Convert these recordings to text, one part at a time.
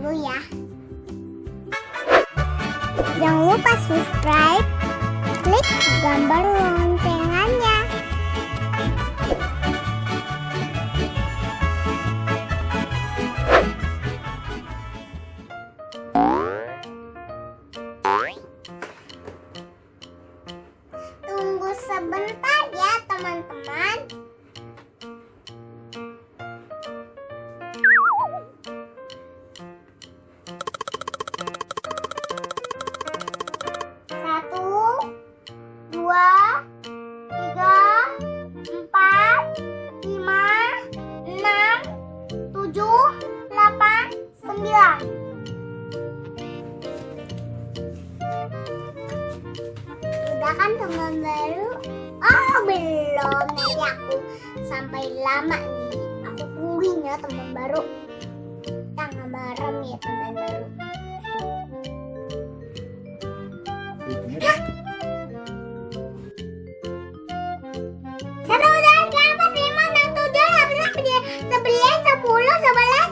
dulu ya. Jangan lupa subscribe, klik gambar loncengannya. Tunggu sebentar ya teman-teman. Satu, dua, tiga, empat, lima, enam, tujuh, delapan, sembilan. Udah kan teman baru? Oh belum, nanti aku sampai lama nih. Aku tungguin ya teman baru. Jangan marah ya teman baru. Satu, dua, tiga, empat, lima, enam, tujuh, delapan, sembilan, sepuluh, sebelas,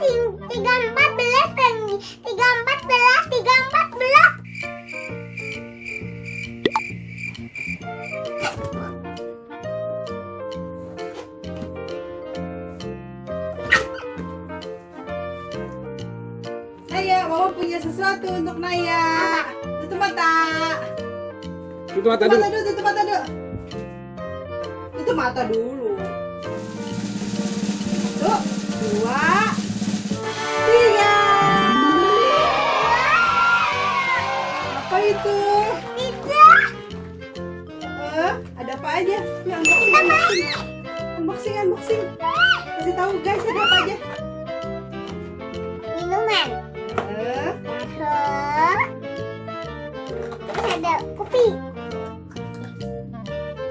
tiga, empat belas, tiga, empat belas, tiga, empat belas. Naya, Mama punya sesuatu untuk Naya. Tutup mata. Tutup mata dulu. Tutup mata dulu. Tutup mata dulu. Tuh, dua, tiga. Apa itu? Pizza. Ada apa aja? Ya, unboxing. Unboxing. Kasih tahu guys ada apa aja. Minuman. Terus ada kopi.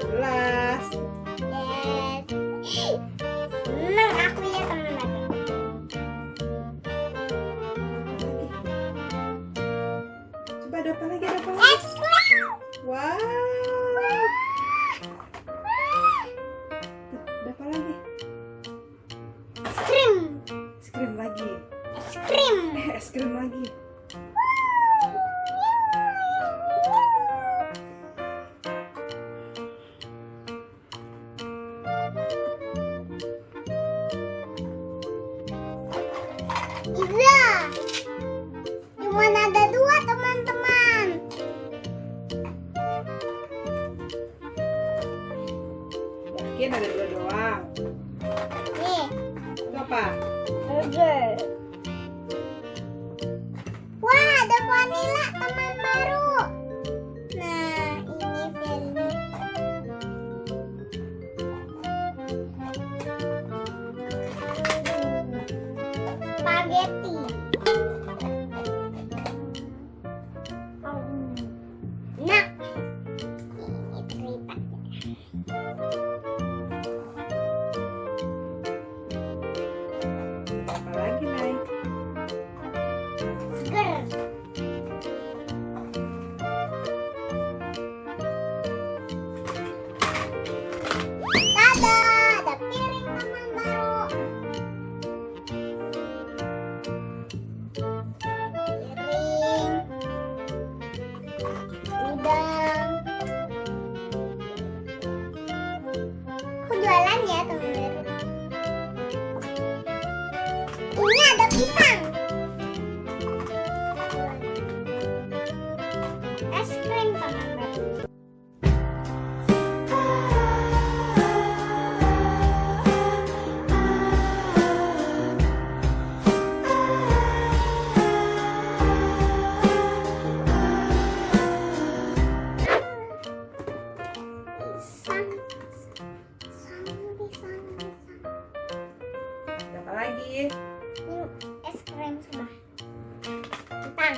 Gelas. Senang aku ya teman-teman. Coba ada apa lagi? Es krim. Wow. Ada apa lagi? Es krim. Es krim lagi. Es krim. Es krim lagi. Iya. Cuma ada dua teman-teman. Yakin ada dua doang. Nih, Itu apa? burger. Wah, ada vanila teman baru. Nah, ini vanilla. Spaghetti. Nah, ini terlipat. Apa lagi, Nay? Seger. Tada, ada piring teman baru. Piring, udang. Aku jualan ya teman baru. Ini ada pisang. Es krim teman baru. Pisang. Ada apa lagi? Ini es krim sudah. Kentang.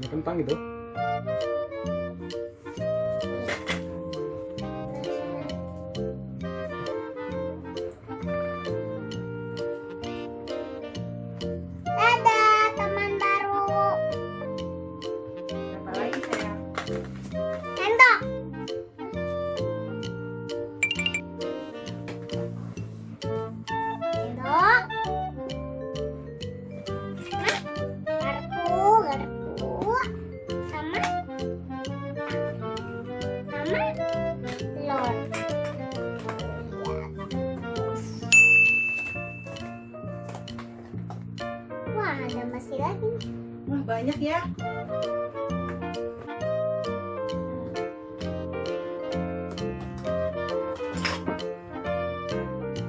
Ini kentang itu. Dadah teman baru. Apa lagi sayang? Sendok. sama telur. Lihat. Wah, ada masih lagi nih. Wah, banyak ya.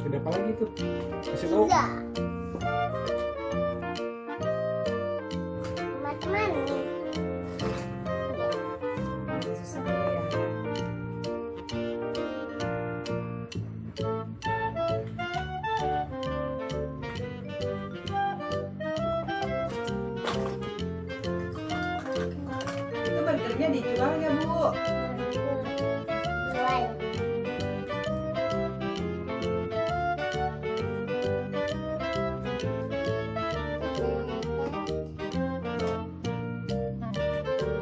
Ada apa lagi tuh? Kasih tahu. Tiga. Teman-teman nih. Susah dulu ya. Itu burgernya dijual ya, Bu? Jual.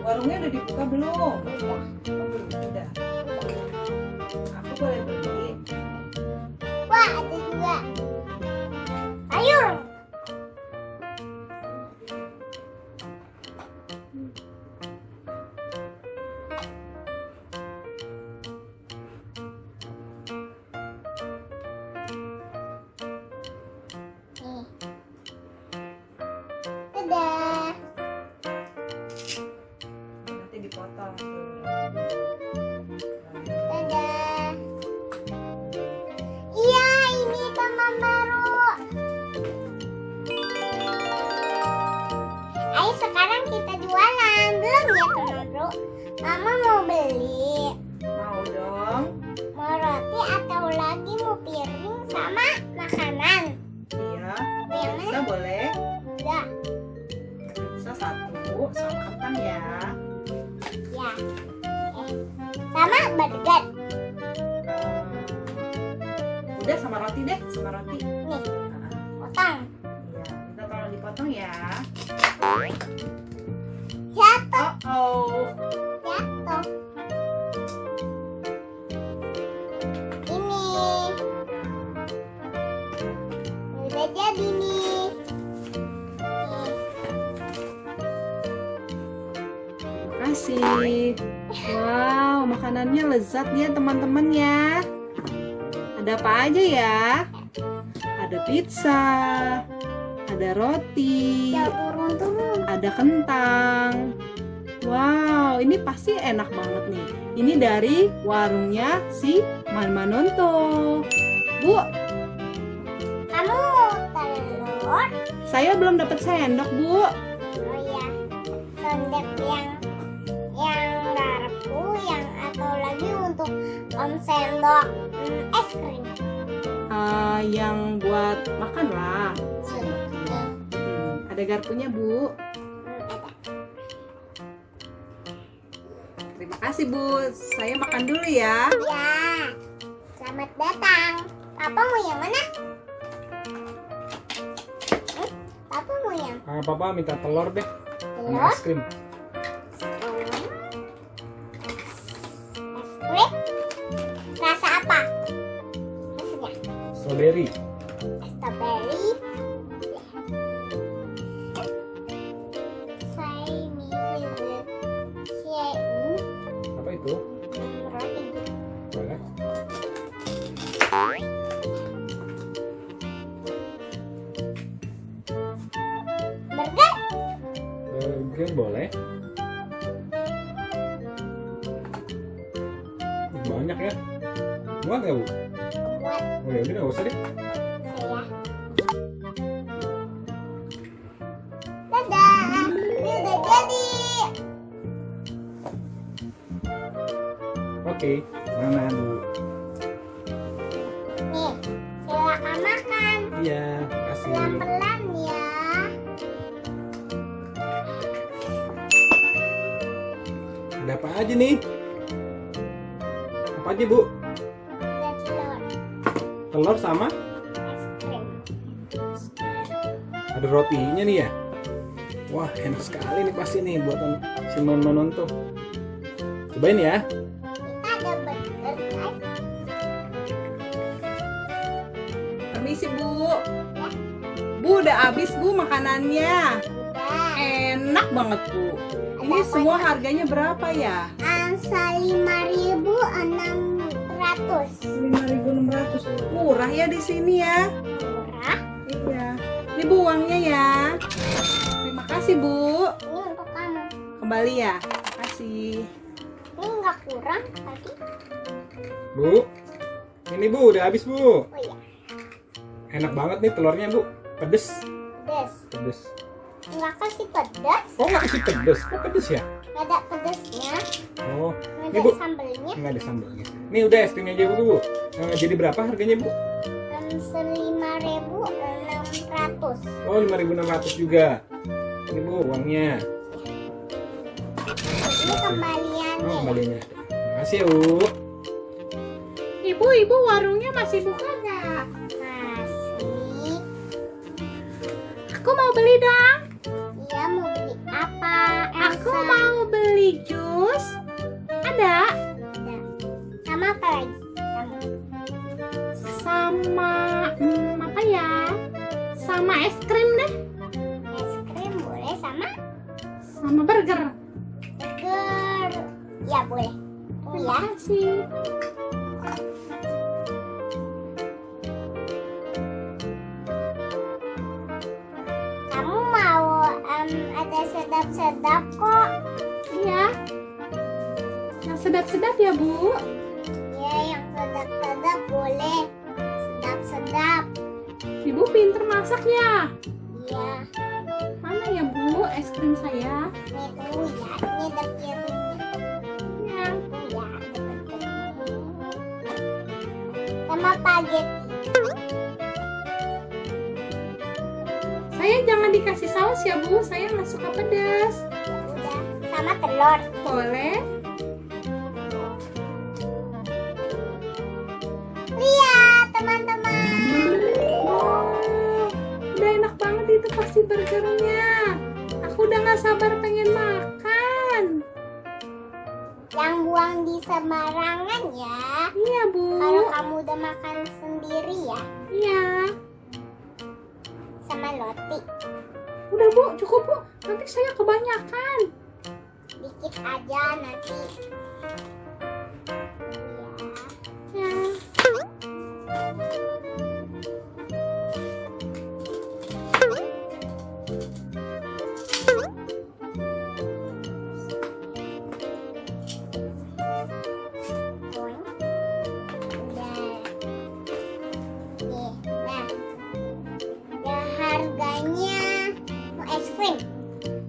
Warungnya udah dibuka belum? Oh, Udah. belum. Udah. Aku boleh beli. Wah, ada juga. Sayur. Nih. Dadah. Nanti dipotong. Dadah. Iya, ini teman baru. Ayo sekarang kita jualan. Belum ya teman bro? Mama mau beli. Mau dong. Mau roti atau lagi mau piring sama makanan? Iya. Yang Pizza mana? boleh. Udah. Pizza satu sama kentang ya. Ya. Sama burger. Udah sama roti deh, sama roti. Nih, Nah, potong. iya, kita tolong dipotong ya. Jatuh, Oh, jatuh. Ini. Udah jadi nih. Nih. kasih. Wow, makanannya lezat ya teman-teman ya. Ada apa aja ya? Ada pizza, ada roti, Ya turun-turun. ada kentang. Wow, ini pasti enak banget nih. Ini dari warungnya si Manmanonto. Bu, Kamu telur. saya belum dapat sendok, Bu. Oh iya. Sendok yang garpu yang atau lagi untuk sendok es krim. Yang buat makan lah. Nih. Ada garpunya, Bu. Ada. Terima kasih, Bu. Saya makan dulu ya. Ya. Selamat datang. Papa mau yang mana? Papa mau yang Papa minta telur deh. Sama telur? es krim. Es krim? Rasa apa? Rasanya Strawberry. strawberry. Saya milih Apa itu? roti. Boleh. Burger? Burger boleh. Banyak ya. Muat nggak, Bu? Buat Oh ya udah nggak usah deh. saya. Dadah. Ini udah jadi. Oke. Mana, Bu? Nih, silakan makan. Iya, kasih. Pelan-pelan ya. Ada apa aja nih? Apa aja, Bu? Ada telur, Telur sama es krim. ada rotinya nih ya. Wah, enak sekali nih pasti nih buatan si Manmanonto. Cobain ya. Kita ada burger guys. Permisi, Bu. Ya. Bu, udah habis, Bu, makanannya. Udah. Enak banget, Bu. Ini Ada apa semua ya? harganya berapa ya? Angsa 5.600. 5.600. Murah ya di sini ya. Murah. Iya. Ini Bu uangnya ya. Terima kasih Bu. Ini untuk kamu. Kembali ya. Terima kasih. Ini nggak kurang tadi. Bu, ini Bu udah habis Bu. Oh iya, Enak banget nih telurnya Bu. Pedes. pedes. Pedes. Nggak kasih pedes. Oh nggak kasih pedes. Kok pedes ya? Nggak ada pedesnya. Oh, Nggak ini ada Bu. sambelnya. Nggak ada sambalnya. Nih udah es krimnya aja Bu. Jadi berapa harganya Bu? 5.600. Oh 5.600 juga. Ini Bu uangnya. Ini kembaliannya. Oh kembalinya. Makasih ya Bu. Ibu warungnya masih buka nggak? Masih. Aku mau beli dong. Iya, mau beli apa? Aku Elsa? mau beli jus. Ada? Ada. Sama apa lagi? Sama apa ya? Sama es krim deh. Es krim boleh sama Sama burger. burger. Ya boleh. Oh Terima ya. kasih. Kamu mau ada sedap-sedap kok. Iya. Yang sedap-sedap ya Bu. Ya, yang sedap-sedap boleh. Sedap-sedap. Ibu pinter masak ya. Iya. Mana ya Bu es krim saya? Nih tunggu ya. Ini ada piringnya. Ya. Tunggu ya. Ada bentuknya. Sama spaghetti. Saya jangan dikasih saus ya Bu. Saya nggak suka pedas. Udah. Sama telur. Boleh? Lihat teman-teman. Wow, udah enak banget itu pasti burgernya. Aku udah nggak sabar pengen makan. Yang buang di sembarangan ya. Iya Bu. Kalau kamu udah makan sendiri ya. Iya. Sama roti. Udah Bu, cukup Bu. Nanti saya kebanyakan. Dikit aja nanti. Ya. Ya. Harganya es krim.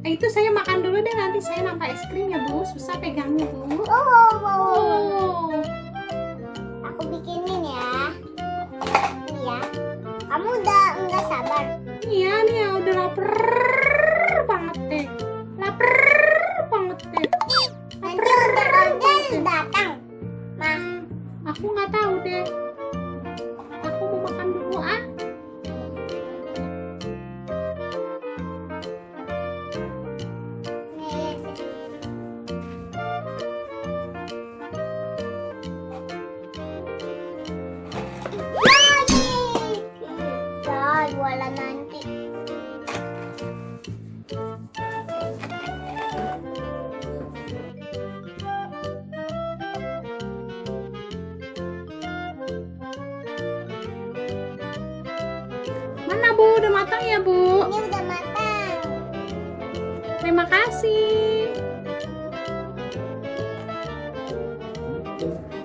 Itu saya makan dulu deh, nanti saya nambah es krim ya Bu. Susah pegangnya Bu. Oh. Oh. Aku bikinin ya. Nih ya. Kamu udah enggak sabar. Iya nih ya, udah lapar banget deh. Lapar banget deh. Nanti ondel-ondel datang. Mah, Aku nggak tahu deh. Aku mau makan dulu ah. nih. Lagi. Ya, jualan nanti. Mana Bu? Udah matang ya Bu? Ini udah matang. Terima kasih.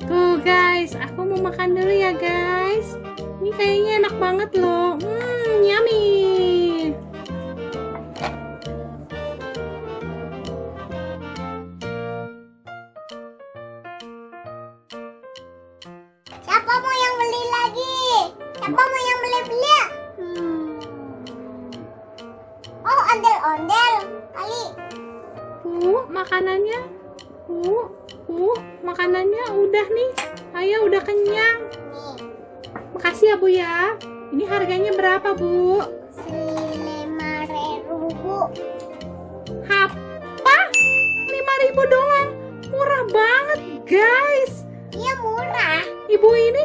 Tuh guys, aku mau makan dulu ya guys. Ini kayaknya enak banget loh. Yummy. Siapa mau yang beli lagi? Siapa mau yang beli-beli? Oh, ondel-ondel kali. Bu, makanannya. Bu, makanannya udah nih. Ayo, udah kenyang. Nih, Makasih ya Bu ya. Ini harganya berapa Bu? 5.000. Apa? 5.000 doang. Murah banget guys. Iya murah. Ibu ini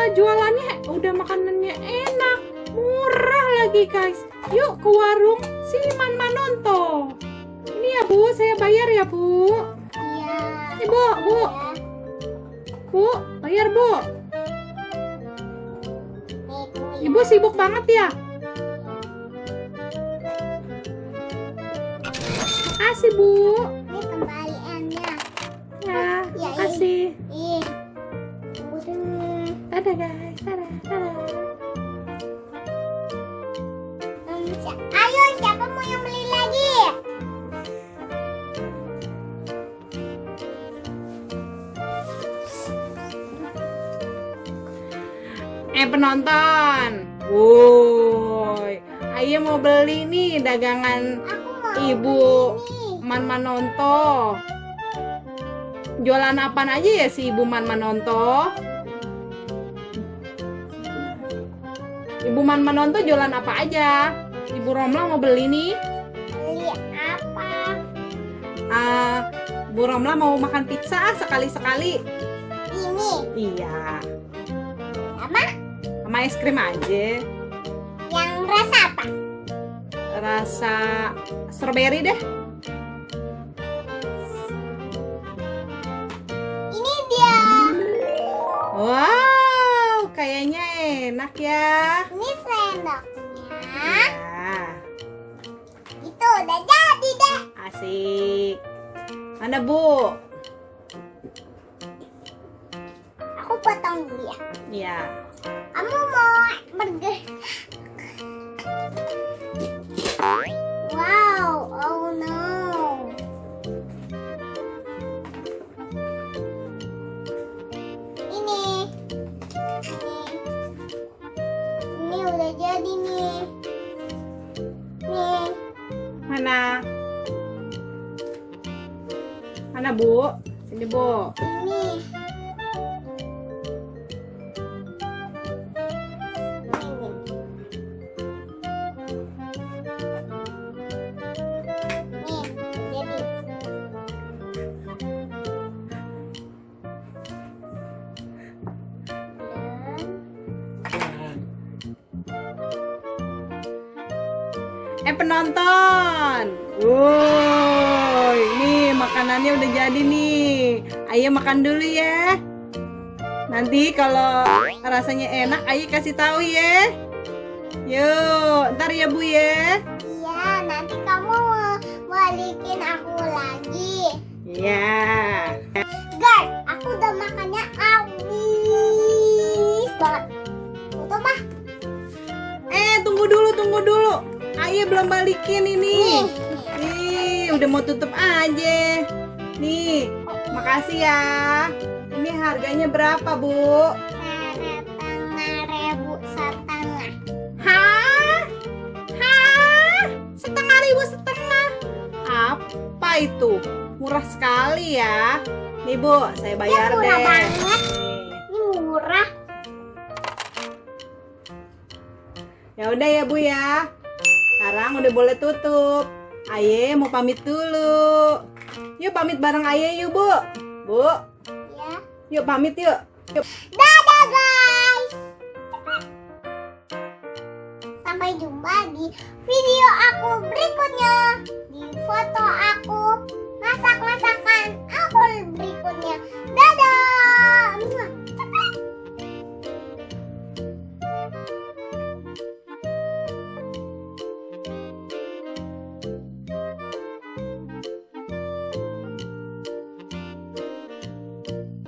jualannya udah makanannya enak, murah lagi guys. Yuk ke warung si Man Manonto. Ini ya Bu, saya bayar ya Bu. Iya. Nih, Bu. Bu, bayar, Bu. Ibu sibuk banget ya. Makasih, Bu. Ini kembaliannya. Ya, Ya, makasih. Ih. Tunggu dulu. Dadah, guys. Dadah, dadah. Ayo, siapa mau yang beli lagi? Penonton. Woi, Ayo mau beli nih dagangan Aku mau Ibu beli. Man Manonto. Jualan apaan aja ya si Ibu Man Manonto? Ibu Man Manonto jualan apa aja? Ibu Romla mau beli nih. Beli apa? Bu Romla mau makan pizza sekali-sekali. Ini. Iya, Sama sama es krim aja. yang rasa apa? Rasa strawberry deh. Ini dia. Wow, kayaknya enak ya. Ini sendoknya. Ya, Itu udah jadi deh. asik. Mana Bu? Aku potong dulu ya. Ya. Kamu mau burger? Wow, oh no. Ini udah jadi nih. Nih, Mana? Mana Bu? Sini Bu. ini. Nih, jadi. Penonton. Woi, nih makanannya udah jadi nih. Ayo makan dulu ya. Nanti kalau rasanya enak, ayo kasih tahu ya. Yuk, ntar ya Bu ya. Iya, nanti kamu balikin aku lagi. Iya. Guys, aku udah makannya habis banget. Tutup mah. Tunggu dulu. Ayo belum balikin ini. Nih. Nih, udah mau tutup aja. Nih, makasih ya. Ini harganya berapa, Bu? 1.500 setengah. Hah? Hah? 1.500 Apa itu? Murah sekali ya. Nih, Bu, saya bayar Ya, murah deh. banget. Nih. Ini murah. Ya udah ya, Bu ya. Sekarang udah boleh tutup. Aye mau pamit dulu. Yuk pamit bareng Aye yuk, Bu. Bu, Ya. yuk pamit yuk. Dadah guys. Sampai jumpa di video aku berikutnya. Di foto aku masak-masakan aku berikutnya. Dadah.